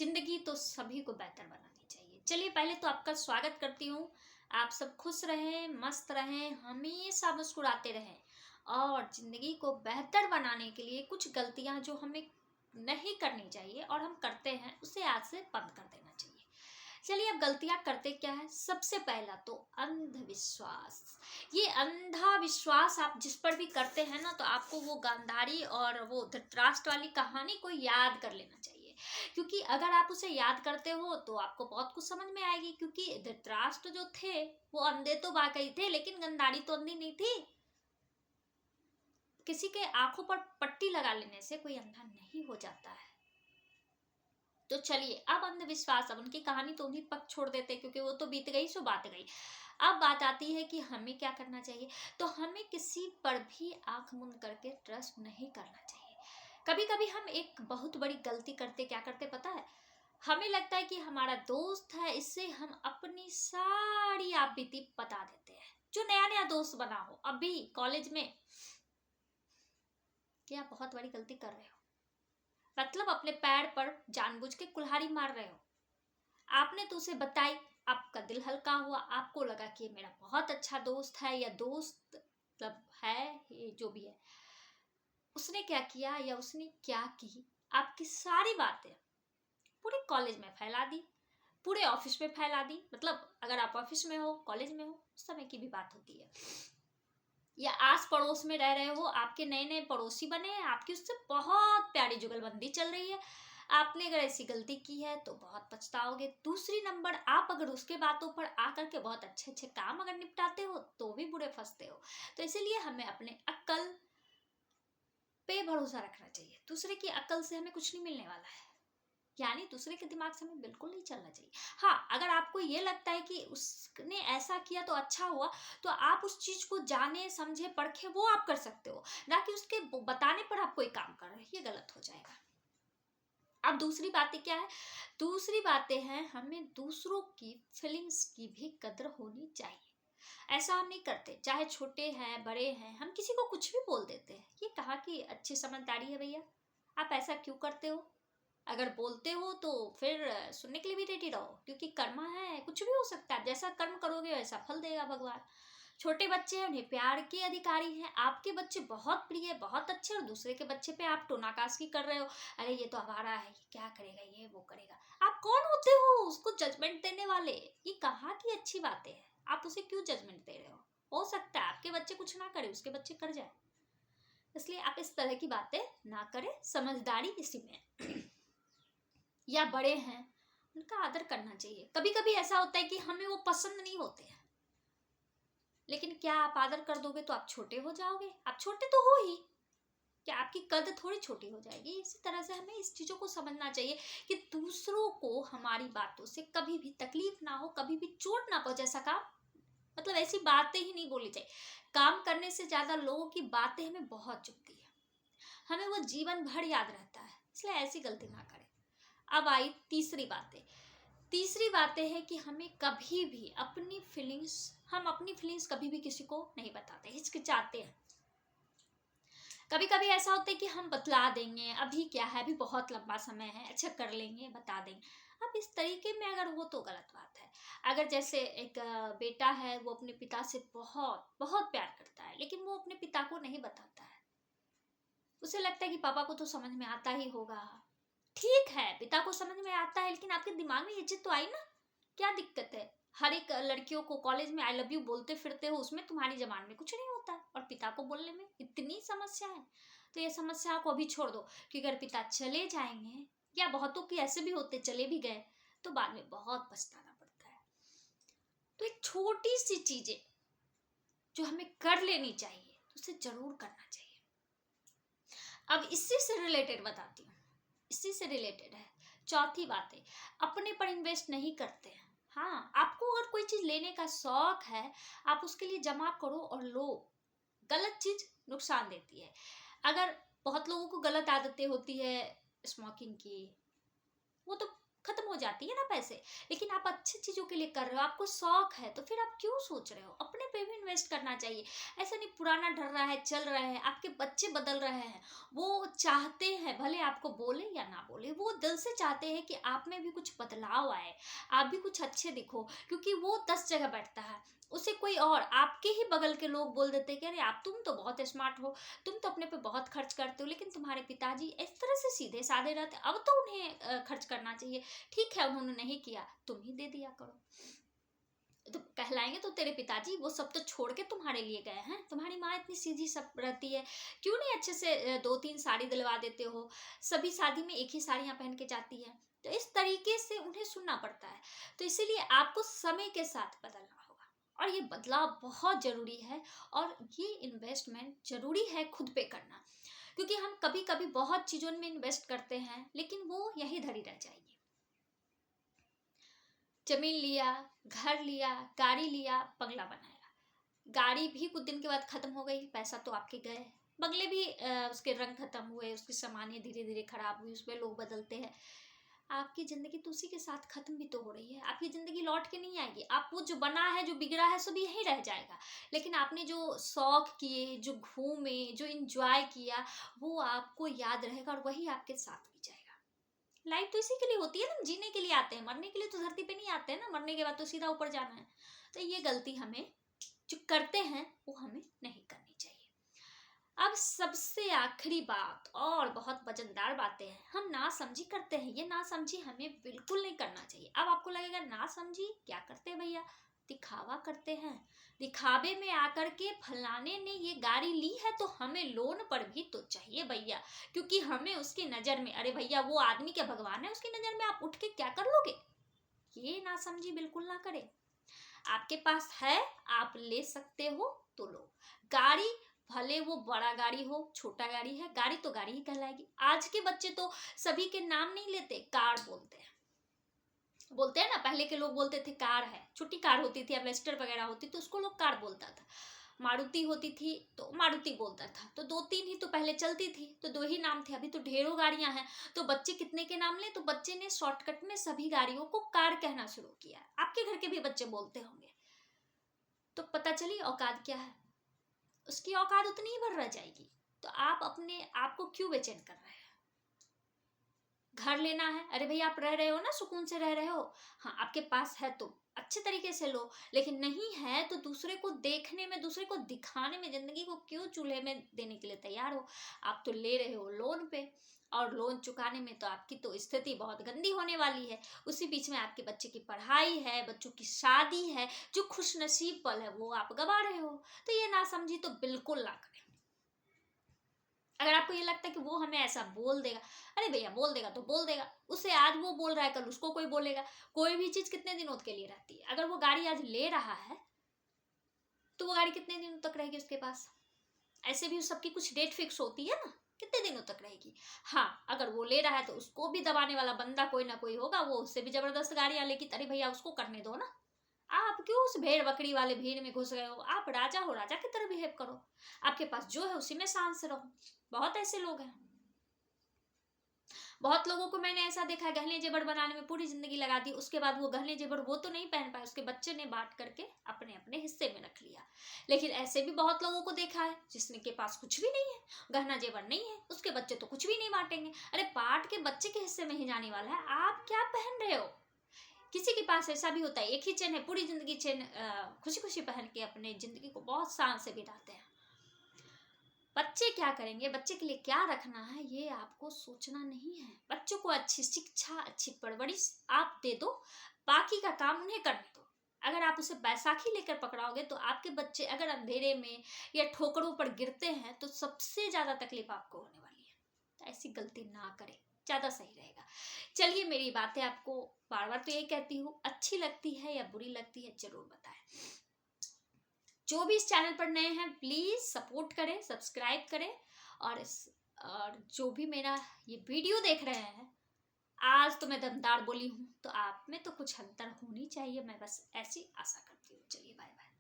जिंदगी तो सभी को बेहतर बनानी चाहिए। चलिए पहले तो आपका स्वागत करती हूँ। आप सब खुश रहें, मस्त रहें, हमेशा मुस्कुराते रहें और जिंदगी को बेहतर बनाने के लिए कुछ गलतियां जो हमें नहीं करनी चाहिए और हम करते हैं उसे आज से बंद कर देना चाहिए। चलिए अब गलतियां करते क्या है। सबसे पहला तो अंधविश्वास। ये अंधा विश्वास आप जिस पर भी करते हैं ना, तो आपको वो गांधारी और वो धृतराष्ट्र वाली कहानी को याद कर लेना चाहिए, क्योंकि अगर आप उसे याद करते हो तो आपको बहुत कुछ समझ में आएगी। क्योंकि धृतराष्ट्र जो थे वो अंधे तो वाकई थे, लेकिन गांधारी तो अंधी नहीं थी। किसी के आंखों पर पट्टी लगा लेने से कोई अंधा नहीं हो जाता है। तो चलिए अब अंधविश्वास, अब उनकी कहानी तो उन्हीं पक छोड़ देते, क्योंकि वो तो बीत गई सो बात गई। अब बात आती है कि हमें क्या करना चाहिए। तो हमें किसी पर भी आंख मूंद करके ट्रस्ट नहीं करना चाहिए। कभी कभी हम एक बहुत बड़ी गलती करते, क्या करते पता है, हमें लगता है कि हमारा दोस्त है, इससे हम अपनी सारी आपबीती बता देते हैं। जो नया नया दोस्त बना हो अभी कॉलेज में, क्या बहुत बड़ी गलती कर रहे हो। मतलब अपने पैर पर जानबूझ के कुल्हाड़ी मार रहे हो। आपने तो उसे बताई, आपका दिल हल्का हुआ, आपको लगा कि ये मेरा बहुत अच्छा दोस्त है या दोस्त मतलब है, ये जो भी है। उसने क्या किया या उसने क्या की, आपकी सारी बातें पूरे कॉलेज में फैला दी, पूरे ऑफिस में फैला दी। मतलब अगर आप ऑफिस में हो, कॉलेज में हो, उस समय की भी बात होती है। या आस पड़ोस में रह रहे हो, आपके नए नए पड़ोसी बने हैं, आपकी उससे बहुत प्यारी जुगलबंदी चल रही है। आपने अगर ऐसी गलती की है तो बहुत पछताओगे। दूसरी नंबर, आप अगर उसके बातों पर आकर के बहुत अच्छे अच्छे काम अगर निपटाते हो तो भी बुरे फंसते हो। तो इसीलिए हमें अपने अक्ल पे भरोसा रखना चाहिए। दूसरे की अक्ल से हमें कुछ नहीं मिलने वाला है, यानी दूसरे के दिमाग से हमें बिल्कुल नहीं चलना चाहिए। हाँ, अगर आपको ये लगता है कि उसने ऐसा किया तो अच्छा हुआ, तो आप उस चीज को जाने समझे परखे वो आप कर सकते हो, ना कि उसके बताने पर आप कोई काम कर रहे हैं। ये गलत हो जाएगा। अब दूसरी बातें क्या है। दूसरी बातें हैं, हमें दूसरों की फीलिंग्स की भी कदर होनी चाहिए। ऐसा हम नहीं करते, चाहे छोटे हैं बड़े हैं, हम किसी को कुछ भी बोल देते हैं। ये कहाँ की अच्छी समझदारी है भैया। आप ऐसा क्यों करते हो। अगर बोलते हो तो फिर सुनने के लिए भी रेडी रहो, क्योंकि कर्मा है, कुछ भी हो सकता है। जैसा कर्म करोगे वैसा फल देगा भगवान। छोटे बच्चे हैं, उन्हें प्यार के अधिकारी हैं। आपके बच्चे बहुत प्रिय, बहुत अच्छे, और दूसरे के बच्चे पे आप टोनाकासी कर रहे हो। अरे ये तो आवारा है, ये क्या करेगा, ये वो करेगा। आप कौन होते हो उसको जजमेंट देने वाले। ये कहाँ की अच्छी बातें हैं। आप उसे क्यों जजमेंट दे रहे हो सकता है आपके बच्चे कुछ ना करे, उसके बच्चे कर जाए। इसलिए आप इस तरह की बातें ना करें। समझदारी इसी में। या बड़े हैं, उनका आदर करना चाहिए। कभी कभी ऐसा होता है कि हमें वो पसंद नहीं होते हैं, लेकिन क्या आप आदर कर दोगे तो आप छोटे हो जाओगे। आप छोटे तो हो ही, क्या आपकी कद थोड़ी छोटी हो जाएगी। इसी तरह से हमें इस चीजों को समझना चाहिए कि दूसरों को हमारी बातों से कभी भी तकलीफ ना हो, कभी भी चोट ना पहुंचे। ऐसा काम मतलब ऐसी बातें ही नहीं बोलनी चाहिए। काम करने से ज्यादा लोगों की बातें हमें बहुत चुभती है, हमें वो जीवन भर याद रहता है। इसलिए ऐसी गलती ना करें। अब आई तीसरी बातें। तीसरी बातें है कि हमें कभी भी अपनी फीलिंग्स, हम अपनी फीलिंग्स कभी भी किसी को नहीं बताते, हिचकिचाते हैं। कभी कभी ऐसा होता है कि हम बतला देंगे, अभी क्या है, अभी बहुत लंबा समय है, अच्छा कर लेंगे, बता देंगे। अब इस तरीके में अगर हो तो गलत बात है। अगर जैसे एक बेटा है, वो अपने पिता से बहुत बहुत प्यार करता है, लेकिन वो अपने पिता को नहीं बताता है। उसे लगता है कि पापा को तो समझ में आता ही होगा। ठीक है, पिता को समझ में आता है, लेकिन आपके दिमाग में ये चीज तो आई ना। क्या दिक्कत है। हर एक लड़कियों को कॉलेज में आई लव यू बोलते फिरते हो, उसमें तुम्हारी जबान में कुछ नहीं होता है, और पिता को बोलने में इतनी समस्या है। तो ये समस्या को अभी छोड़ दो, कि अगर पिता चले जाएंगे, या बहुतों की ऐसे भी होते चले भी गए, तो बाद में बहुत पछताना पड़ता है। तो एक छोटी सी चीजें जो हमें कर लेनी चाहिए, उसे जरूर करना चाहिए। अब इसी से रिलेटेड बताती हूँ, इसी से रिलेटेड है। चौथी बात है, अपने पर इन्वेस्ट नहीं करते हैं। हाँ, आपको अगर कोई चीज लेने का शौक है, आप उसके लिए जमा करो और लो। गलत चीज नुकसान देती है। अगर बहुत लोगों को गलत आदतें होती है स्मोकिंग की, वो तो खत्म हो जाती है ना पैसे, लेकिन आप अच्छी चीज़ों के लिए कर रहे हो, आपको शौक है, तो फिर आप क्यों सोच रहे हो? अपने पे भी इन्वेस्ट करना चाहिए। ऐसा नहीं पुराना ढल रहा है, चल रहा है, आपके बच्चे बदल रहे हैं, वो चाहते हैं, भले आपको बोले या ना बोले, वो दिल से चाहते हैं कि आप में भी कुछ बदलाव आए, आप भी कुछ अच्छे दिखो, क्योंकि वो 10 जगह बैठता है, उसे कोई और आपके ही बगल के लोग बोल देते हैं कि अरे आप तुम तो बहुत स्मार्ट हो, तुम तो अपने पे बहुत खर्च करते हो, लेकिन तुम्हारे पिताजी इस तरह से सीधे साधे रहते, अब तो उन्हें खर्च करना चाहिए। ठीक है, उन्होंने नहीं किया, तुम ही दे दिया करो। तो कहलाएंगे तो तेरे पिताजी वो सब तो छोड़ के तुम्हारे लिए गए हैं। तुम्हारी माँ इतनी सीधी सब रहती है, क्यों नहीं अच्छे से 2-3 साड़ी दिलवा देते हो? सभी शादी में एक ही साड़ियाँ पहन के जाती है, तो इस तरीके से उन्हें सुनना पड़ता है। तो इसीलिए आपको समय के साथ बदलना होगा, और ये बदलाव बहुत जरूरी है, और ये इन्वेस्टमेंट जरूरी है खुद पे करना, क्योंकि हम कभी कभी बहुत चीजों में इन्वेस्ट करते हैं, लेकिन वो यही धरी रह जाएगी। जमीन लिया, घर लिया, गाड़ी लिया, बंगला बनाया, गाड़ी भी कुछ दिन के बाद खत्म हो गई, पैसा तो आपके गए, बंगले भी उसके रंग खत्म हुए, उसकी सामानें धीरे धीरे खराब हुई, उसमें लोग बदलते हैं। आपकी जिंदगी तो उसी के साथ खत्म भी तो हो रही है। आपकी जिंदगी लौट के नहीं आएगी, आप वो जो बना है, जो बिगड़ा है, सब यहीं रह जाएगा, लेकिन आपने जो शौक किए, जो घूमे, जो इंजॉय किया, वो आपको याद रहेगा, और वही आपके साथ भी जाएगा। लाइफ तो इसी के लिए होती है ना, हम जीने के लिए आते हैं, मरने के लिए तो धरती पे नहीं आते हैं ना, मरने के बाद तो सीधा ऊपर जाना है। तो ये गलती हमें जो करते हैं वो हमें नहीं करनी चाहिए। अब सबसे आखिरी बात, और बहुत वजनदार बातें हैं, हम ना समझी करते हैं, ये ना समझी हमें बिल्कुल नहीं करना चाहिए। अब आपको लगेगा ना समझी क्या करते हैं भैया, दिखावा करते हैं, दिखावे में आकर के फलाने ने ये गाड़ी ली है तो हमें लोन पर भी तो चाहिए भैया, क्योंकि हमें उसकी नजर में, अरे भैया वो आदमी क्या भगवान है, उसकी नजर में आप उठ के क्या कर लोगे? ये ना समझी बिल्कुल ना करें। आपके पास है, आप ले सकते हो तो लो। गाड़ी भले वो बड़ा गाड़ी हो, छोटा गाड़ी है, गाड़ी तो गाड़ी ही कहलाएगी। आज के बच्चे तो सभी के नाम नहीं लेते, कार बोलते हैं। बोलते हैं ना, पहले के लोग बोलते थे कार है, छोटी कार होती थी, एवेस्टर वगैरह होती तो उसको लोग कार बोलता था। मारुति होती थी तो मारुति बोलता था। तो 2-3 ही तो पहले चलती थी, तो 2 ही नाम थे, अभी तो ढेरों गाड़ियां हैं, तो बच्चे कितने के नाम ले, तो बच्चे ने शॉर्टकट में सभी गाड़ियों को कार कहना शुरू किया। आपके घर के भी बच्चे बोलते होंगे, तो पता चली औकात क्या है, उसकी औकात उतनी ही भर रह जाएगी। तो आप अपने आप को क्यों बेचैन कर रहे हैं? घर लेना है, अरे भैया आप रह रहे हो ना, सुकून से रह रहे हो, हाँ आपके पास है तो अच्छे तरीके से लो, लेकिन नहीं है तो दूसरे को देखने में, दूसरे को दिखाने में जिंदगी को क्यों चूल्हे में देने के लिए तैयार हो? आप तो ले रहे हो लोन पे, और लोन चुकाने में तो आपकी तो स्थिति बहुत गंदी होने वाली है। उसी बीच में आपके बच्चे की पढ़ाई है, बच्चों की शादी है, जो खुश नसीब पल है वो आप गवा रहे हो। तो ये ना समझी तो बिल्कुल ना करें। अगर आपको ये लगता है कि वो हमें ऐसा बोल देगा, अरे भैया बोल देगा तो बोल देगा, उसे आज वो बोल रहा है, कल उसको कोई बोलेगा। कोई भी चीज कितने दिनों के लिए रहती है? अगर वो गाड़ी आज ले रहा है तो वो गाड़ी कितने दिनों तक रहेगी उसके पास? ऐसे भी सबकी कुछ डेट फिक्स होती है ना, कितने दिनों तक रहेगी। हाँ, अगर वो ले रहा है तो उसको भी दबाने वाला बंदा कोई ना कोई होगा, वो उससे भी जबरदस्त गाड़ियां लेगी। अरे भैया उसको करने दो ना, आप क्यों उस भेड़ बकरी वाले भीड़ में घुस गए हो? आप राजा हो, राजा की तरह बिहेव करो, आपके पास जो है उसी में शांत से रहो। बहुत ऐसे लोग हैं, बहुत लोगों को मैंने ऐसा देखा है, गहने जेवर बनाने में पूरी जिंदगी लगा दी, उसके बाद वो गहने जेवर वो तो नहीं पहन पाए, उसके बच्चे ने बांट करके अपने अपने हिस्से में रख लिया। लेकिन ऐसे भी बहुत लोगों को देखा है जिसने के पास कुछ भी नहीं है, गहना जेवर नहीं है, उसके बच्चे तो कुछ भी नहीं बांटेंगे। अरे बांट के बच्चे के हिस्से में ही जाने वाला है, आप क्या पहन रहे हो? किसी के पास ऐसा भी होता है, एक ही चेन है, पूरी जिंदगी चेन खुशी खुशी पहन के अपने जिंदगी को बहुत शान से बिताते हैं। बच्चे क्या करेंगे, बच्चे के लिए क्या रखना है, ये आपको सोचना नहीं है। बच्चों को अच्छी शिक्षा, अच्छी परवरिश आप दे दो, बाकी का काम उन्हें करने दो। अगर आप उसे बैसाखी लेकर पकड़ाओगे तो आपके बच्चे अगर अंधेरे में या ठोकरों पर गिरते हैं तो सबसे ज्यादा तकलीफ आपको होने वाली है। तो ऐसी गलती ना करें, ज्यादा सही रहेगा। चलिए, मेरी बातें आपको बार बार तो यही कहती हूँ, अच्छी लगती है या बुरी लगती है जरूर बताएं। जो भी इस चैनल पर नए हैं प्लीज सपोर्ट करें, सब्सक्राइब करें, और जो भी मेरा ये वीडियो देख रहे हैं, आज तो मैं दमदार बोली हूँ तो आप में तो कुछ अंतर होनी चाहिए, मैं बस ऐसी आशा करती हूँ। चलिए बाय बाय।